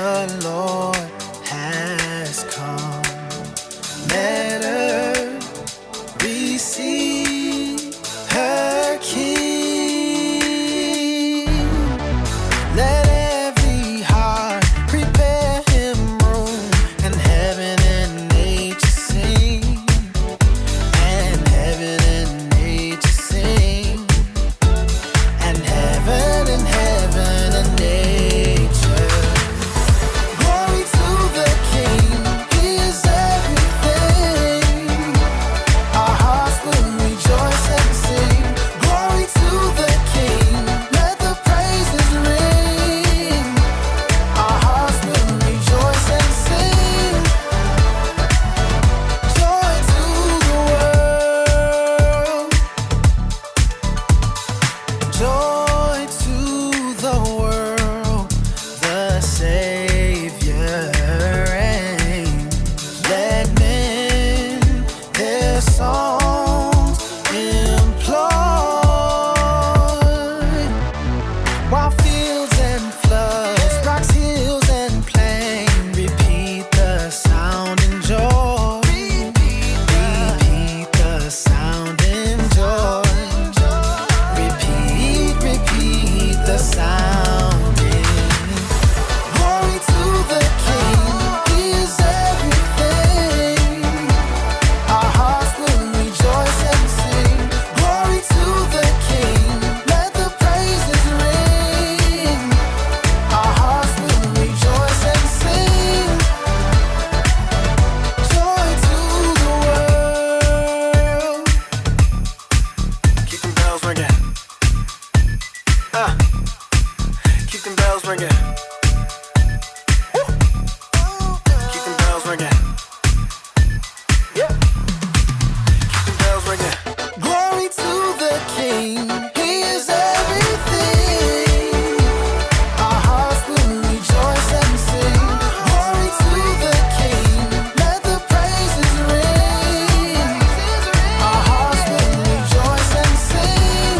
the Lord has come. Let her receive her King. Let every heart prepare him room, and heaven and nature sing, and heaven and nature sing, and heaven and heaven and nature. Glory to the King, he is everything. Our hearts will rejoice and sing. Glory to the King, let the praises ring. Our hearts will rejoice and sing. Joy to the world. Joy to the world. The Savior reigns. Let men their songs employ. While fields and floods, rocks, hills and plain, repeat the sound and joy. Repeat the sound and joy. Repeat the sounding. Glory to the King, he is everything. Our hearts will rejoice and sing. Glory to the King, let the praises ring. Our hearts will rejoice and sing. Joy to the world. Keep them bells ringing. Keep them bells ringing. Keep them bells ringing. Yeah. Keep them bells ringing. Glory to the King, he is everything. Our hearts will rejoice and sing. Glory to the King, let the praises ring. Our hearts will rejoice and sing.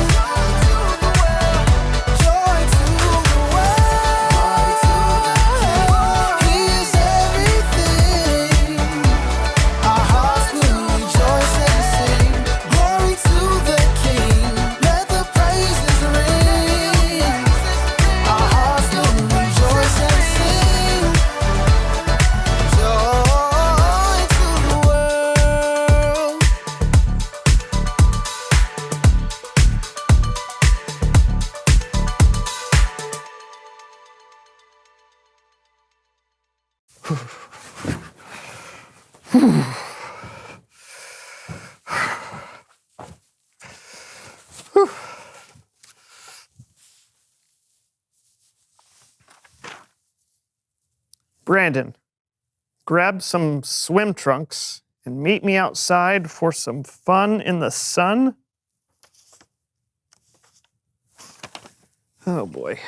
Joy to the world. He is everything. Our hearts will rejoice and sing. Glory to the King, let the praises ring. Our hearts will rejoice and sing. Joy to the world. Brandon, grab some swim trunks and meet me outside for some fun in the sun. Oh boy.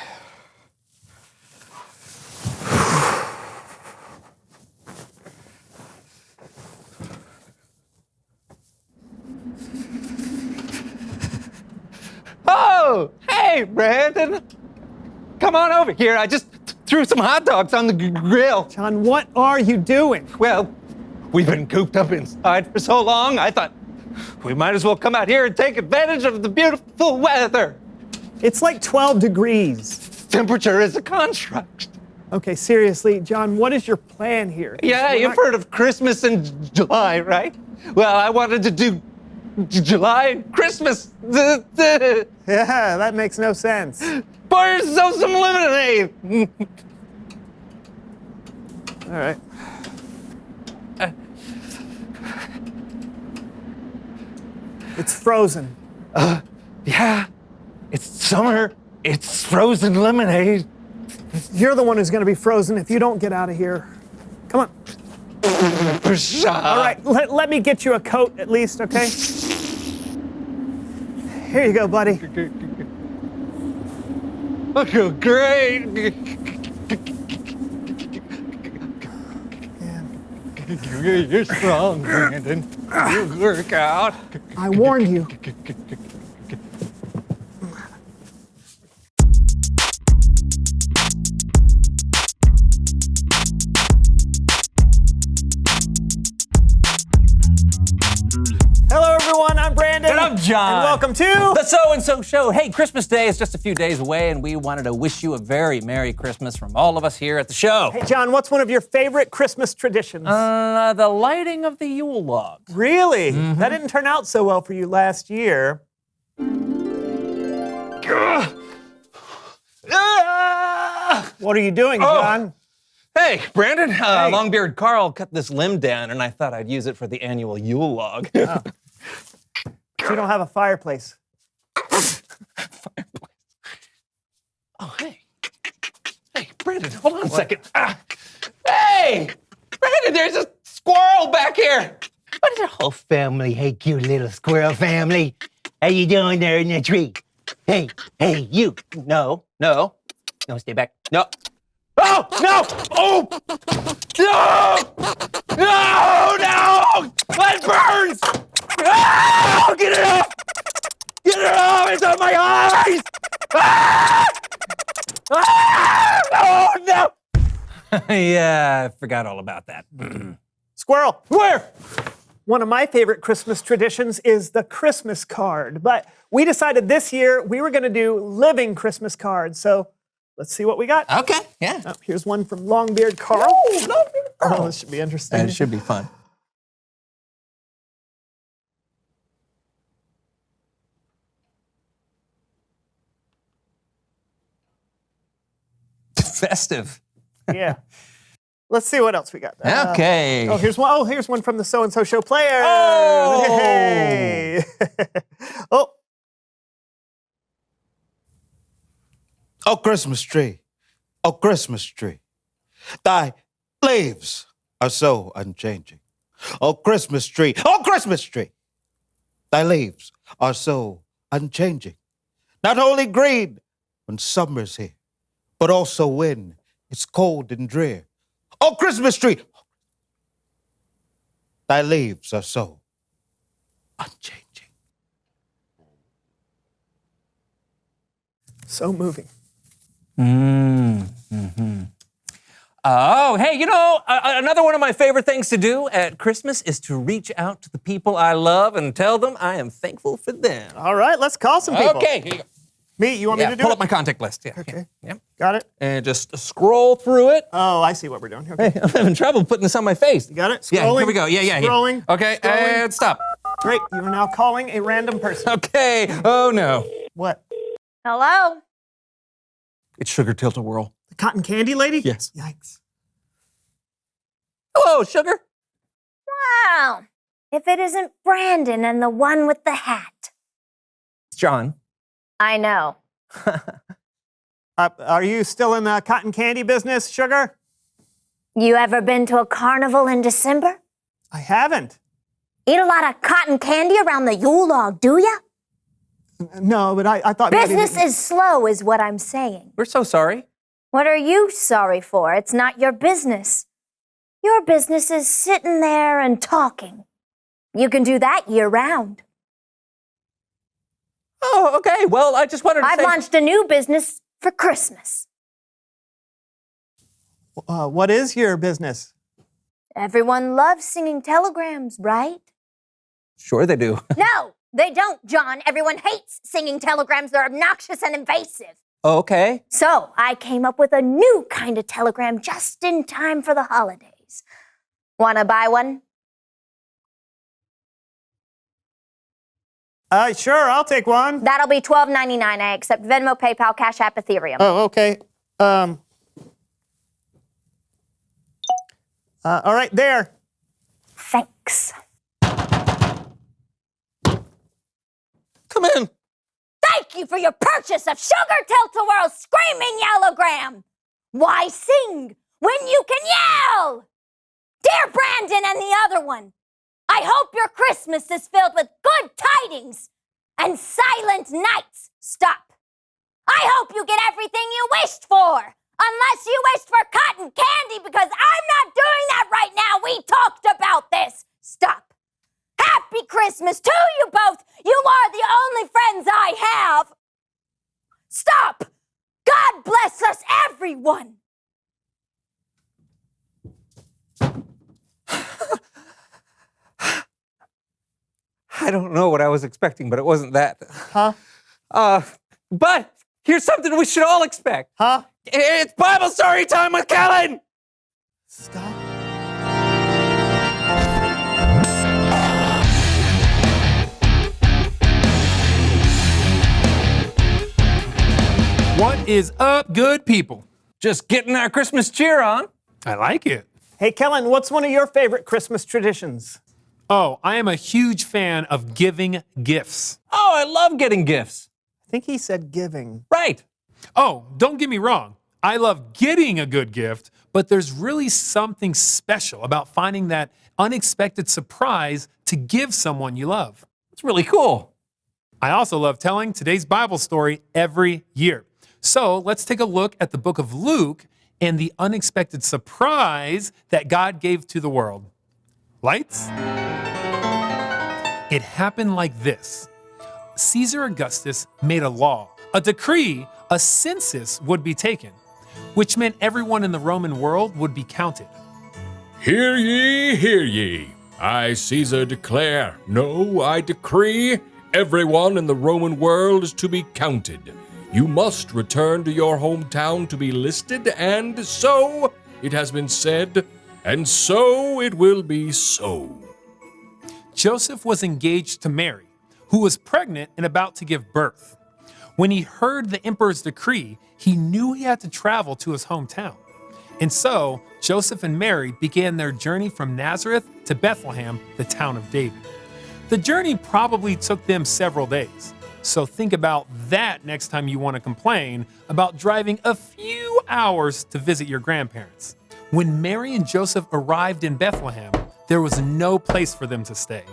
Oh, hey, Brandon. Come on over here. I just threw some hot dogs on the grill. John, what are you doing? Well, we've been cooped up inside for so long, I thought we might as well come out here and take advantage of the beautiful weather. It's like 12 degrees. Temperature is a construct. Okay, seriously, John, what is your plan here? Yeah, you've heard of Christmas in July, right? Well, I wanted to do July and Christmas. Yeah, that makes no sense. Pour yourself some lemonade. All right. It's frozen. Yeah, it's summer. It's frozen lemonade. You're the one who's going to be frozen if you don't get out of here. Come on. All right, let me get you a coat at least, okay? Here you go, buddy. I feel great. You're strong, Brandon. You work out. I warned you. John. And welcome to The So-and-So Show. Hey, Christmas Day is just a few days away, and we wanted to wish you a very Merry Christmas from all of us here at the show. Hey, John, what's one of your favorite Christmas traditions? The lighting of the Yule log. Really? That didn't turn out so well for you last year. What are you doing, John? Hey, Brandon. Hey. Longbeard Carl cut this limb down, and I thought I'd use it for the annual Yule log. You don't have a fireplace. Oh, hey. Hey, Brandon, hold on a second. Hey! Brandon, there's a squirrel back here. What is your whole family? Hey, cute little squirrel family. How you doing there in the tree? Hey, you. No, stay back. No. Oh, no! Oh! No! No! It burns! Oh, get it off! Get it off! It's on my eyes! Ah! Ah! Oh, no! Yeah, I forgot all about that. Squirrel. Where? One of my favorite Christmas traditions is the Christmas card. But we decided this year we were going to do living Christmas cards. So let's see what we got. Okay, yeah. Oh, here's one from Longbeard Carl. Oh, this should be interesting. And it should be fun. Festive. Yeah. Let's see what else we got. Okay. Here's one. Oh, here's one from the So-and-So Show player. Oh! Hey. Oh, O Christmas tree, O Christmas tree, thy leaves are so unchanging. O Christmas tree, thy leaves are so unchanging. Not only green when summer's here, but also when it's cold and drear. O Christmas tree, thy leaves are so unchanging. so moving. Oh, hey, another one of my favorite things to do at Christmas is to reach out to the people I love and tell them I am thankful for them. All right, let's call some people. Okay, here you go. Me, you want me to do pull it? up my contact list. Yeah, Okay. Yep. Got it? And just scroll through it. Oh, I see what we're doing. Okay. Hey, I'm having trouble putting this on my face. You got it? Yeah, Scrolling. here we go. Yeah. Scrolling. Okay, Scrolling. and stop. Great. You are now calling a random person. Okay. Oh no. What? Hello? It's Sugar Tilt-A-Whirl. The cotton candy lady? Yes. Yikes. Hello, Sugar. Wow. If it isn't Brandon and the one with the hat. It's John. I know. Are you still in the cotton candy business, Sugar? You ever been to a carnival in December? I haven't. Eat a lot of cotton candy around the Yule log, do ya? No, but I thought maybe... Business is slow, is what I'm saying. We're so sorry. What are you sorry for? It's not your business. Your business is sitting there and talking. You can do that year-round. Oh, okay. Well, I just wanted to I've say... launched a new business for Christmas. What is your business? Everyone loves singing telegrams, right? Sure they do. No, they don't, John. Everyone hates singing telegrams. They're obnoxious and invasive. Okay. So I came up with a new kind of telegram just in time for the holidays. Wanna buy one? Sure, I'll take one. That'll be $12.99. I accept Venmo, PayPal, Cash App, Ethereum. Oh, okay. All right, there. Thanks. Come in. Thank you for your purchase of Sugar Tilt-A-Whirl's Screaming Yellowgram. Why sing when you can yell? Dear Brandon and the other one, I hope your Christmas is filled with good tidings and silent nights. Stop. I hope you get everything you wished for. Unless you wished for cotton candy, because I'm not doing that right now. We talked about this. Stop. Happy Christmas to you both. You are the only friends I have. Stop. God bless us, everyone. I don't know what I was expecting, but it wasn't that. Huh? But here's something we should all expect. Huh? It's Bible story time with Kellen. Stop. What is up, good people? Just getting our Christmas cheer on. I like it. Hey, Kellen, what's one of your favorite Christmas traditions? Oh, I am a huge fan of giving gifts. Oh, I love getting gifts. I think he said giving. Right. Oh, don't get me wrong. I love getting a good gift, but there's really something special about finding that unexpected surprise to give someone you love. It's really cool. I also love telling today's Bible story every year. So let's take a look at the book of Luke and the unexpected surprise that God gave to the world. Lights? It happened like this. Caesar Augustus made a law, a decree, a census would be taken, which meant everyone in the Roman world would be counted. Hear ye, hear ye. I, Caesar, declare, no, I decree, everyone in the Roman world is to be counted. You must return to your hometown to be listed, and so it has been said, and so it will be so. Joseph was engaged to Mary, who was pregnant and about to give birth. When he heard the emperor's decree, he knew he had to travel to his hometown. And so Joseph and Mary began their journey from Nazareth to Bethlehem, the town of David. The journey probably took them several days. So think about that next time you want to complain about driving a few hours to visit your grandparents. When Mary and Joseph arrived in Bethlehem, there was no place for them to stay.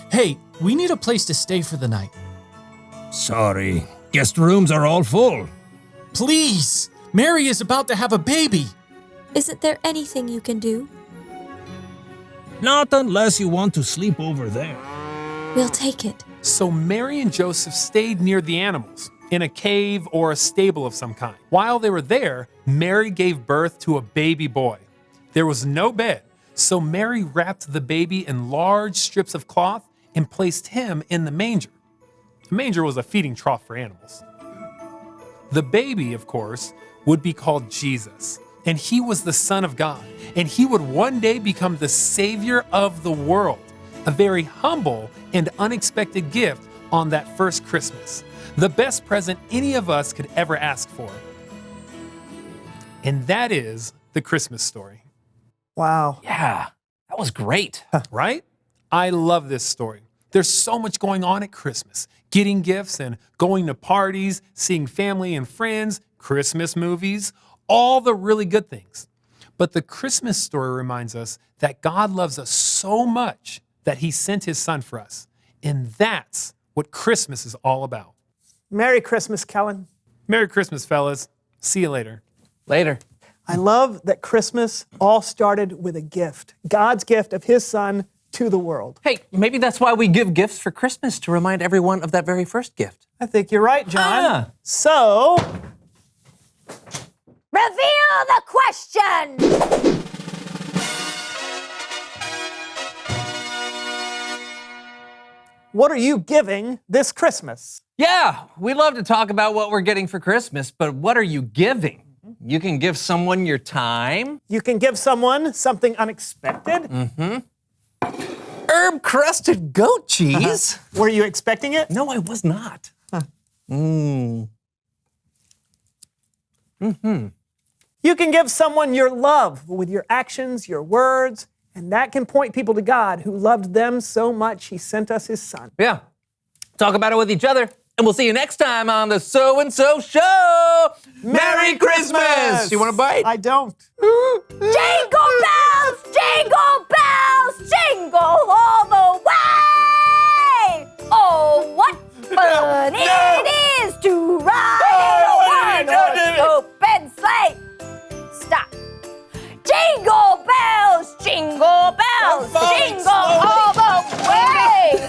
Hey, we need a place to stay for the night. Sorry, guest rooms are all full. Please! Mary is about to have a baby! Isn't there anything you can do? Not unless you want to sleep over there. We'll take it. So Mary and Joseph stayed near the animals, in a cave or a stable of some kind. While they were there, Mary gave birth to a baby boy. There was no bed, so Mary wrapped the baby in large strips of cloth and placed him in the manger. The manger was a feeding trough for animals. The baby, of course, would be called Jesus, and he was the Son of God, and he would one day become the Savior of the world. A very humble and unexpected gift on that first Christmas. The best present any of us could ever ask for. And that is the Christmas story. Wow. Yeah, that was great. Right? I love this story. There's so much going on at Christmas. Getting gifts and going to parties, seeing family and friends, Christmas movies, all the really good things. But the Christmas story reminds us that God loves us so much that he sent his son for us. And that's what Christmas is all about. Merry Christmas, Kellen. Merry Christmas, fellas. See you later. Later. I love that Christmas all started with a gift. God's gift of his son to the world. Hey, maybe that's why we give gifts for Christmas, to remind everyone of that very first gift. I think you're right, John. Ah. So, Reveal the question! what are you giving this Christmas? Yeah, we love to talk about what we're getting for Christmas, but what are you giving? You can give someone your time. You can give someone something unexpected. Herb-crusted goat cheese. Were you expecting it? No, I was not. You can give someone your love with your actions, your words, and that can point people to God, who loved them so much he sent us his son. Yeah. Talk about it with each other, and we'll see you next time on the So-and-So Show. Merry Christmas! You want a bite? I don't. Jingle bells, jingle all the way! Oh, what fun it is to ride in a one-horse open sleigh! Stop. Jingle bells, jingle all the way!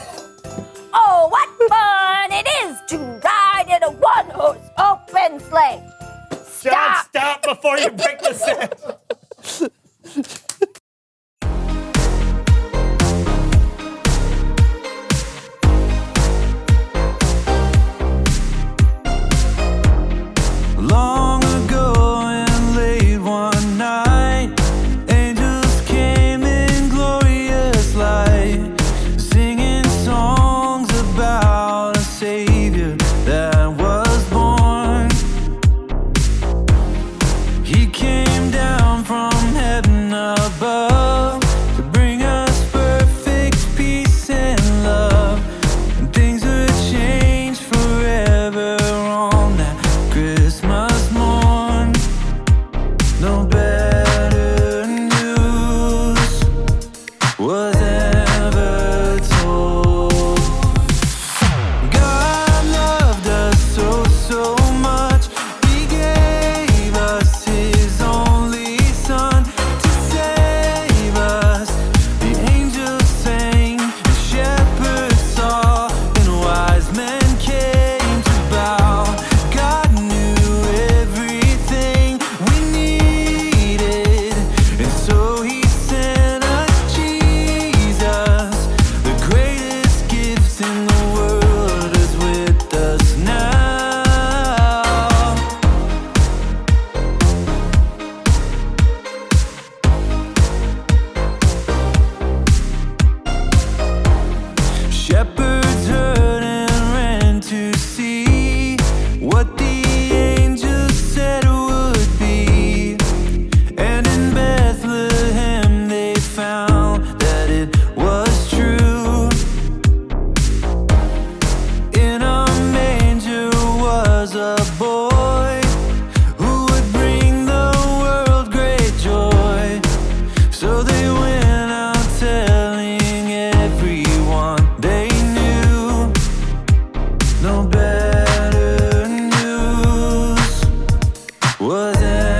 Oh, what fun it is to ride in a one-horse open sleigh! John, stop before you break the set. was